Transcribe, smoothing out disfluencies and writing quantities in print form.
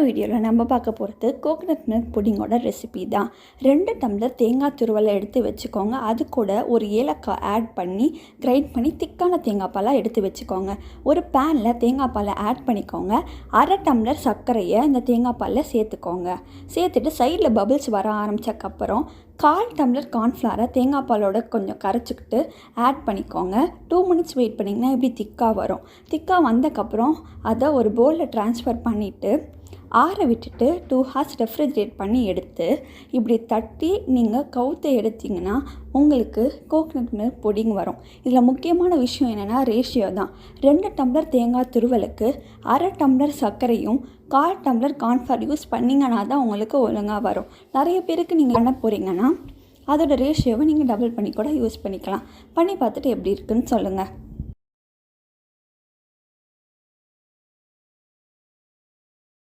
வீடியோவில் நம்ம பார்க்க போகிறது கோகனட் மில்க் புடிங்கோட ரெசிபி தான். 2 டம்ளர் தேங்காய் துருவலை எடுத்து வச்சுக்கோங்க. அது கூட ஒரு ஏலக்காய் ஆட் பண்ணி கிரைண்ட் பண்ணி திக்கான தேங்காய் பாலாக எடுத்து வச்சுக்கோங்க. ஒரு பேனில் தேங்காய் பாலை ஆட் பண்ணிக்கோங்க. 1/2 டம்ளர் சர்க்கரையை இந்த தேங்காய் பாலில் சேர்த்துக்கோங்க. சேர்த்துட்டு சைடில் பபிள்ஸ் வர ஆரம்பித்தக்கப்புறம் 1/4 டம்ளர் கார்ன்ஃப்ளவரை தேங்காய் பாலோட கொஞ்சம் கரைச்சிக்கிட்டு ஆட் பண்ணிக்கோங்க. 2 மினிட்ஸ் வெயிட் பண்ணிங்கன்னா இப்படி திக்காக வரும். திக்காக வந்தக்கப்புறம் அதை ஒரு பவுலில் ட்ரான்ஸ்ஃபர் பண்ணிவிட்டு ஆற விட்டுட்டு 2 ஹார்ஸ் ரெஃப்ரிஜரேட் பண்ணி எடுத்து இப்படி தட்டி நீங்கள் கவுத்தை எடுத்திங்கன்னா உங்களுக்கு கோகனட் மில்க் புடிங் வரும். இதில் முக்கியமான விஷயம் என்னென்னா ரேஷியோ தான். 2 டம்ளர் தேங்காய் துருவலுக்கு 1/2 டம்ளர் சர்க்கரையும் 1/4 டம்ளர் கார்ன்ஃப்ளவர் யூஸ் பண்ணிங்கன்னா தான் உங்களுக்கு ஒழுங்காக வரும். நிறைய பேருக்கு நீங்கள் பண்ண போகிறீங்கன்னா அதோட ரேஷியோவை நீங்கள் டபுள் பண்ணி கூட யூஸ் பண்ணிக்கலாம். பண்ணி பார்த்துட்டு எப்படி இருக்குன்னு சொல்லுங்கள்.